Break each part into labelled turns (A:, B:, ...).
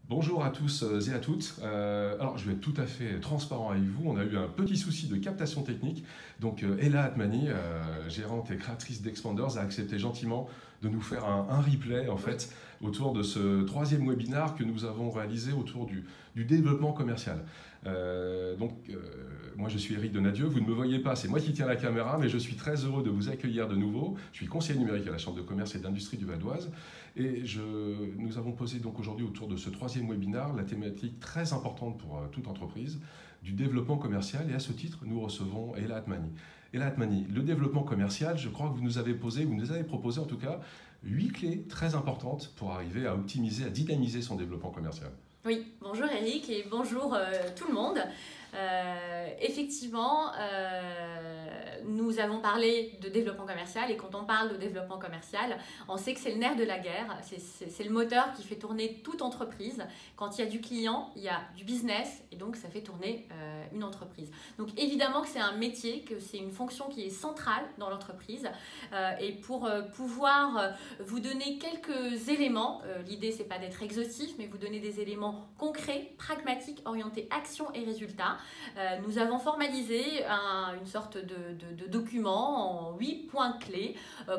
A: Bonjour à tous et à toutes. Alors, je vais être tout à fait transparent avec vous. On a eu un petit souci de captation technique. Donc, Ella Atmani, gérante et créatrice d'Expanders, a accepté gentiment de nous faire un replay en fait autour de ce troisième webinaire que nous avons réalisé autour du développement commercial. Moi, je suis Eric Donadieu. Vous ne me voyez pas, c'est moi qui tiens la caméra, mais je suis très heureux de vous accueillir de nouveau. Je suis conseiller numérique à la Chambre de commerce et d'industrie du Val d'Oise. Et nous avons posé donc aujourd'hui autour de ce troisième webinaire la thématique très importante pour toute entreprise du développement commercial. Et à ce titre, nous recevons Ella Atmani. Ella Atmani, le développement commercial, je crois que vous nous avez proposé en tout cas 8 clés très importantes pour arriver à optimiser, à dynamiser son développement commercial.
B: Oui, bonjour Eric et bonjour tout le monde. Effectivement, nous avons parlé de développement commercial et quand on parle de développement commercial, on sait que c'est le nerf de la guerre, c'est le moteur qui fait tourner toute entreprise. Quand il y a du client, il y a du business et donc ça fait tourner une entreprise. Donc évidemment que c'est un métier, que c'est une fonction qui est centrale dans l'entreprise et pour pouvoir vous donner quelques éléments, l'idée c'est pas d'être exhaustif mais vous donner des éléments concrets, pragmatiques, orientés action et résultats. Nous avons formalisé une sorte de document en 8 points clés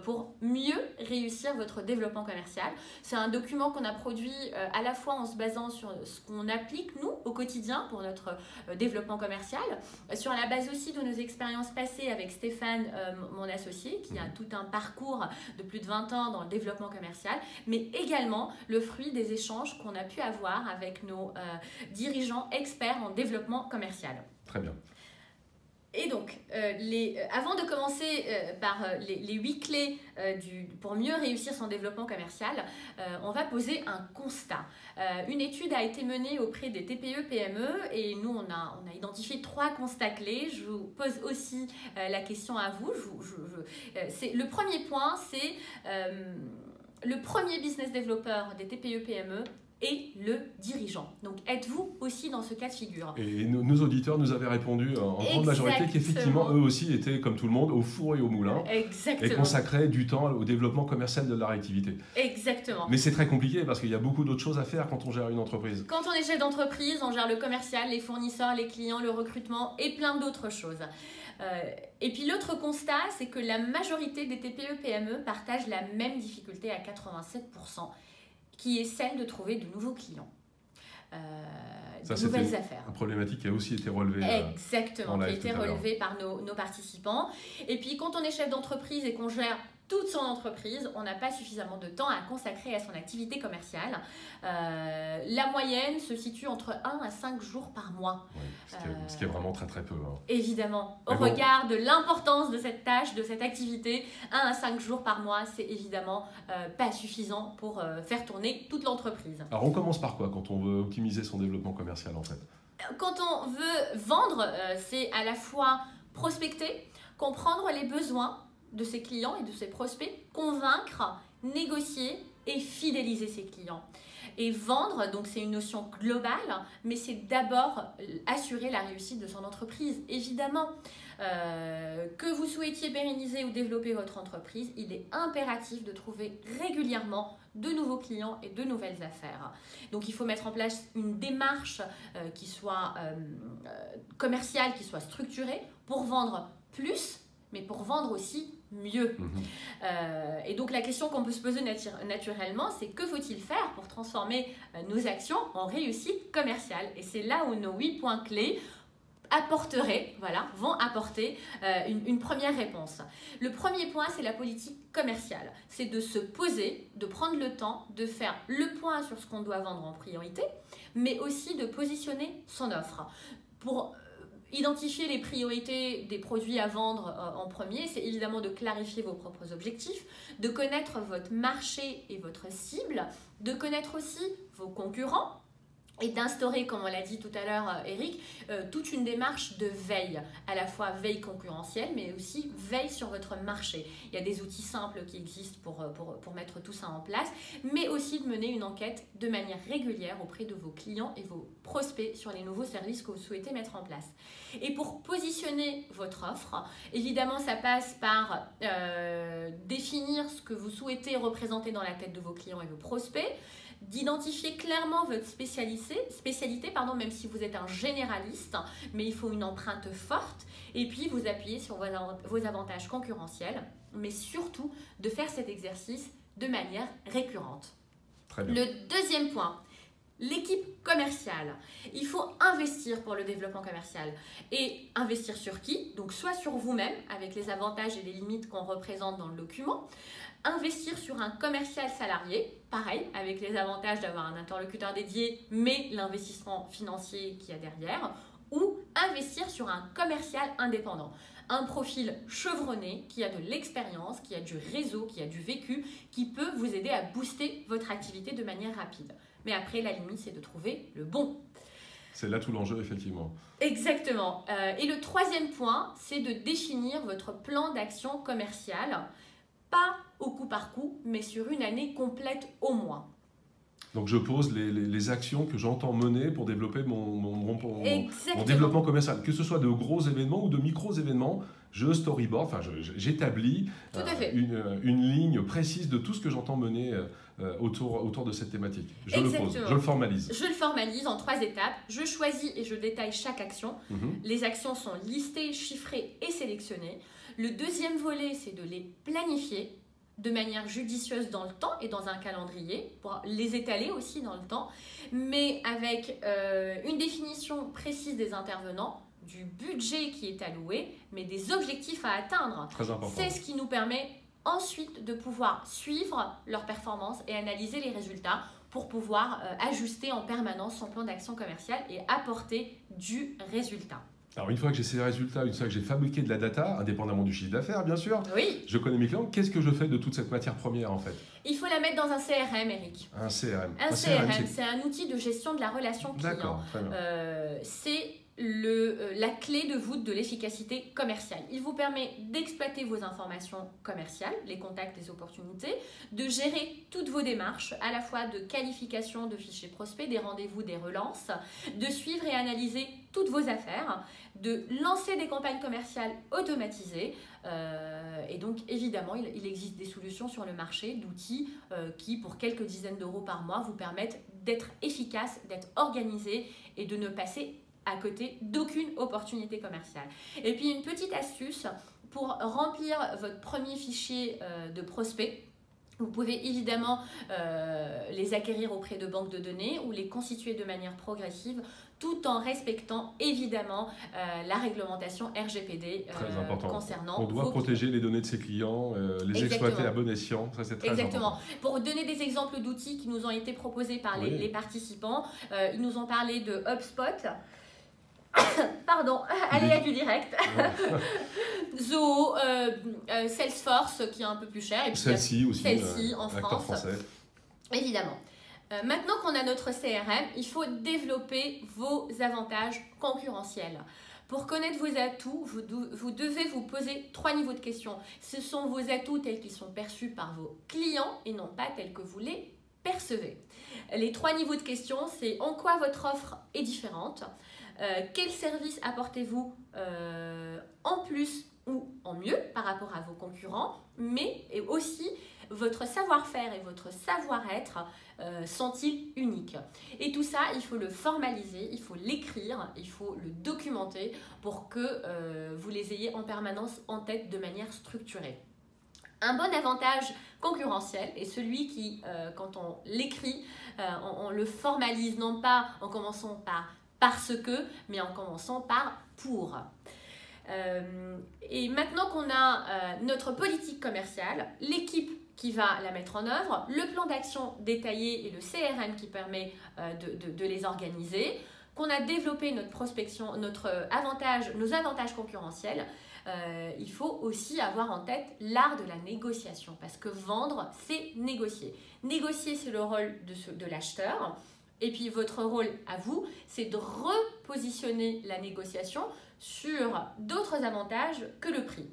B: pour mieux réussir votre développement commercial. C'est un document qu'on a produit à la fois en se basant sur ce qu'on applique nous au quotidien pour notre développement commercial, sur la base aussi de nos expériences passées avec Stéphane, mon associé, qui a tout un parcours de plus de 20 ans dans le développement commercial, mais également le fruit des échanges qu'on a pu avoir avec nos dirigeants experts en développement commercial.
A: Très bien.
B: Et donc, avant de commencer par les 8 clés pour mieux réussir son développement commercial, on va poser un constat. Une étude a été menée auprès des TPE-PME et nous, on a identifié 3 constats clés. Je vous pose aussi la question à vous. Le premier point, c'est le premier business développeur des TPE-PME et le dirigeant. Donc, êtes-vous aussi dans ce cas de figure?
A: Et nos auditeurs nous avaient répondu en grande majorité qu'effectivement, eux aussi étaient, comme tout le monde, au four et au moulin.
B: Exactement.
A: Et consacraient du temps au développement commercial de leur activité.
B: Exactement.
A: Mais c'est très compliqué parce qu'il y a beaucoup d'autres choses à faire quand on gère une entreprise.
B: Quand on est chef d'entreprise, on gère le commercial, les fournisseurs, les clients, le recrutement et plein d'autres choses. Et puis l'autre constat, c'est que la majorité des TPE-PME partagent la même difficulté à 87%. Qui est celle de trouver de nouveaux clients, de nouvelles affaires.
A: Une problématique qui a aussi été relevée.
B: Exactement, qui a été relevée par nos participants. Et puis quand on est chef d'entreprise et qu'on gère toute son entreprise, on n'a pas suffisamment de temps à consacrer à son activité commerciale. La moyenne se situe entre 1 à 5 jours par mois.
A: Oui, ce qui est vraiment très très peu. Hein.
B: Évidemment, au regard de l'importance de cette tâche, de cette activité, 1 à 5 jours par mois, c'est évidemment pas suffisant pour faire tourner toute l'entreprise.
A: Alors on commence par quoi quand on veut optimiser son développement commercial en fait?
B: Quand on veut vendre, c'est à la fois prospecter, comprendre les besoins de ses clients et de ses prospects, convaincre, négocier et fidéliser ses clients. Et vendre, donc c'est une notion globale, mais c'est d'abord assurer la réussite de son entreprise. Évidemment, que vous souhaitiez pérenniser ou développer votre entreprise, il est impératif de trouver régulièrement de nouveaux clients et de nouvelles affaires. Donc il faut mettre en place une démarche qui soit commerciale, qui soit structurée pour vendre plus, mais pour vendre aussi mieux. Et donc la question qu'on peut se poser naturellement, c'est que faut-il faire pour transformer nos actions en réussite commerciale? Et c'est là où nos 8 points clés vont apporter une première réponse. Le premier point, c'est la politique commerciale. C'est de se poser, de prendre le temps, de faire le point sur ce qu'on doit vendre en priorité, mais aussi de positionner son offre. Pour identifier les priorités des produits à vendre en premier, c'est évidemment de clarifier vos propres objectifs, de connaître votre marché et votre cible, de connaître aussi vos concurrents et d'instaurer, comme on l'a dit tout à l'heure Eric, toute une démarche de veille, à la fois veille concurrentielle, mais aussi veille sur votre marché. Il y a des outils simples qui existent pour mettre tout ça en place, mais aussi de mener une enquête de manière régulière auprès de vos clients et vos prospects sur les nouveaux services que vous souhaitez mettre en place. Et pour positionner votre offre, évidemment, ça passe par définir ce que vous souhaitez représenter dans la tête de vos clients et vos prospects, d'identifier clairement votre spécialité pardon, même si vous êtes un généraliste, mais il faut une empreinte forte. Et puis, vous appuyez sur vos avantages concurrentiels, mais surtout de faire cet exercice de manière récurrente.
A: Très bien.
B: Le deuxième point, l'équipe commerciale. Il faut investir pour le développement commercial. Et investir sur qui? Donc soit sur vous-même, avec les avantages et les limites qu'on représente dans le document. Investir sur un commercial salarié, pareil, avec les avantages d'avoir un interlocuteur dédié, mais l'investissement financier qu'il y a derrière. Ou investir sur un commercial indépendant. Un profil chevronné, qui a de l'expérience, qui a du réseau, qui a du vécu, qui peut vous aider à booster votre activité de manière rapide. Mais après, la limite, c'est de trouver le bon.
A: C'est là tout l'enjeu, effectivement.
B: Exactement. Et le troisième point, c'est de définir votre plan d'action commerciale, pas au coup par coup, mais sur une année complète au moins.
A: Donc je pose les actions que j'entends mener pour développer mon développement commercial. Que ce soit de gros événements ou de micros événements, je storyboard, enfin j'établis une ligne précise de tout ce que j'entends mener autour de cette thématique. Je le pose, je le formalise.
B: Je le formalise en 3 étapes. Je choisis et je détaille chaque action. Les actions sont listées, chiffrées et sélectionnées. Le deuxième volet, c'est de les planifier de manière judicieuse dans le temps et dans un calendrier, pour les étaler aussi dans le temps, mais avec une définition précise des intervenants, du budget qui est alloué, mais des objectifs à atteindre.
A: Très important.
B: C'est ce qui nous permet ensuite de pouvoir suivre leur performance et analyser les résultats pour pouvoir ajuster en permanence son plan d'action commerciale et apporter du résultat.
A: Alors une fois que j'ai ces résultats, une fois que j'ai fabriqué de la data, indépendamment du chiffre d'affaires bien sûr,
B: oui.
A: Je connais mes clients, qu'est-ce que je fais de toute cette matière première en fait?
B: Il faut la mettre dans un CRM, Eric.
A: Un CRM.
B: Un CRM, c'est un outil de gestion de la relation client.
A: D'accord, très bien.
B: C'est la clé de voûte de l'efficacité commerciale. Il vous permet d'exploiter vos informations commerciales, les contacts, les opportunités, de gérer toutes vos démarches, à la fois de qualification de fichiers prospects, des rendez-vous, des relances, de suivre et analyser toutes vos affaires, de lancer des campagnes commerciales automatisées. Et donc, évidemment, il existe des solutions sur le marché d'outils qui, pour quelques dizaines d'euros par mois, vous permettent d'être efficace, d'être organisé et de ne passer à côté d'aucune opportunité commerciale. Et puis une petite astuce pour remplir votre premier fichier de prospects. Vous pouvez évidemment les acquérir auprès de banques de données ou les constituer de manière progressive tout en respectant évidemment la réglementation RGPD concernant.
A: On doit protéger les données de ses clients, les exploiter à bon escient, ça c'est très important.
B: Pour donner des exemples d'outils qui nous ont été proposés par les participants, ils nous ont parlé de HubSpot. Pardon, aléa du direct. Zoho, Salesforce qui est un peu plus cher. Et puis
A: celle-ci aussi,
B: celle-ci en France.
A: Français.
B: Évidemment. Maintenant qu'on a notre CRM, il faut développer vos avantages concurrentiels. Pour connaître vos atouts, vous devez vous poser 3 niveaux de questions. Ce sont vos atouts tels qu'ils sont perçus par vos clients et non pas tels que vous les percevez. Les 3 niveaux de questions, c'est en quoi votre offre est différente, quel service apportez-vous en plus ou en mieux par rapport à vos concurrents, mais aussi votre savoir-faire et votre savoir-être sont-ils uniques. Et tout ça, il faut le formaliser, il faut l'écrire, il faut le documenter pour que vous les ayez en permanence en tête de manière structurée. Un bon avantage concurrentiel est celui qui, quand on l'écrit, on le formalise non pas en commençant par parce que, mais en commençant par pour. Et maintenant qu'on a notre politique commerciale, l'équipe qui va la mettre en œuvre, le plan d'action détaillé et le CRM qui permet de les organiser, qu'on a développé notre prospection, nos avantages concurrentiels, il faut aussi avoir en tête l'art de la négociation, parce que vendre, c'est négocier. Négocier, c'est le rôle de l'acheteur. Et puis votre rôle à vous, c'est de repositionner la négociation sur d'autres avantages que le prix.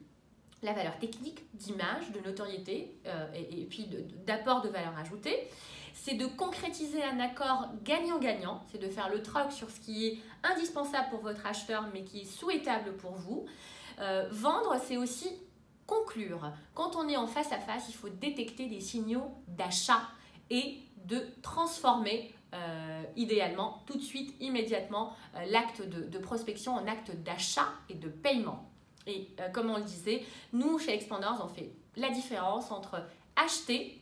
B: La valeur technique, d'image, de notoriété et puis d'apport de valeur ajoutée. C'est de concrétiser un accord gagnant-gagnant, c'est de faire le troc sur ce qui est indispensable pour votre acheteur mais qui est souhaitable pour vous. Vendre, c'est aussi conclure. Quand on est en face à face, il faut détecter des signaux d'achat et de transformer idéalement, tout de suite, immédiatement, l'acte de prospection en acte d'achat et de paiement. Et comme on le disait, nous, chez Expanders, on fait la différence entre acheter,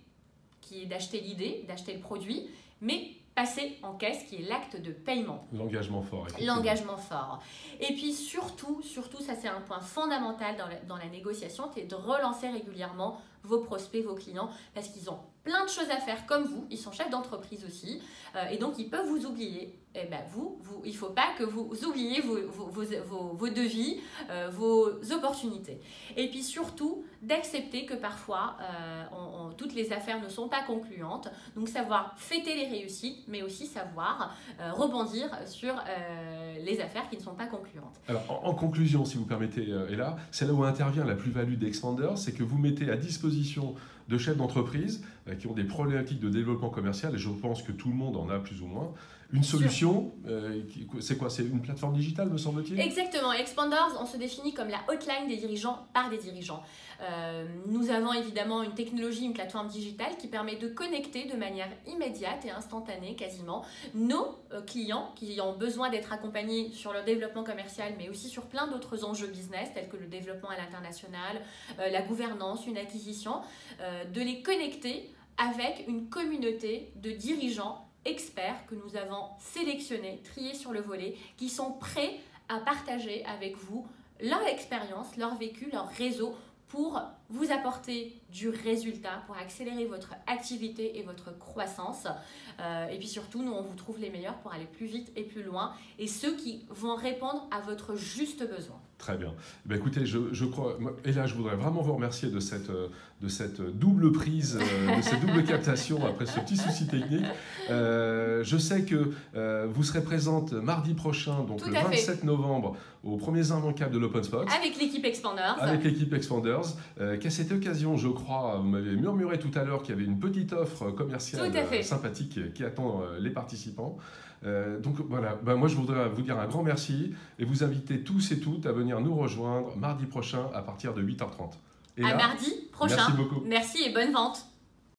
B: qui est d'acheter l'idée, d'acheter le produit, mais passer en caisse, qui est l'acte de paiement.
A: L'engagement fort.
B: L'engagement fort. Et puis surtout, ça c'est un point fondamental dans la négociation, c'est de relancer régulièrement vos prospects, vos clients, parce qu'ils ont plein de choses à faire comme vous, ils sont chefs d'entreprise aussi, et donc ils peuvent vous oublier. Et ben il ne faut pas que vous oubliez vos devis, vos opportunités. Et puis surtout, d'accepter que parfois, toutes les affaires ne sont pas concluantes, donc savoir fêter les réussites, mais aussi savoir rebondir sur les affaires qui ne sont pas concluantes.
A: Alors, en conclusion, si vous permettez, Ella, c'est là où intervient la plus-value d'Expanders, c'est que vous mettez à disposition de chefs d'entreprise qui ont des problématiques de développement commercial, et je pense que tout le monde en a plus ou moins, une solution. C'est quoi? C'est une plateforme digitale, me semble-t-il?
B: Exactement. Expanders, on se définit comme la hotline des dirigeants par des dirigeants. Nous avons évidemment une technologie, une plateforme digitale qui permet de connecter de manière immédiate et instantanée quasiment nos clients qui ont besoin d'être accompagnés sur leur développement commercial, mais aussi sur plein d'autres enjeux business tels que le développement à l'international, la gouvernance, une acquisition, de les connecter avec une communauté de dirigeants experts que nous avons sélectionnés, triés sur le volet, qui sont prêts à partager avec vous leur expérience, leur vécu, leur réseau pour vous apporter du résultat, pour accélérer votre activité et votre croissance. Et puis surtout, nous, on vous trouve les meilleurs pour aller plus vite et plus loin, et ceux qui vont répondre à votre juste besoin.
A: Très bien. Ben écoutez, je crois, et là je voudrais vraiment vous remercier de cette double prise, de cette double captation après ce petit souci technique. Je sais que vous serez présente mardi prochain, donc le 27 novembre, aux premiers immanquables de l'OpenSpox.
B: Avec l'équipe Expanders.
A: Avec l'équipe Expanders. Qu'à cette occasion, je crois, vous m'avez murmuré tout à l'heure qu'il y avait une petite offre commerciale sympathique qui attend les participants. Donc voilà, moi je voudrais vous dire un grand merci et vous inviter tous et toutes à venir nous rejoindre mardi prochain à partir de 8h30.
B: À mardi prochain.
A: Merci beaucoup.
B: Merci et bonne vente.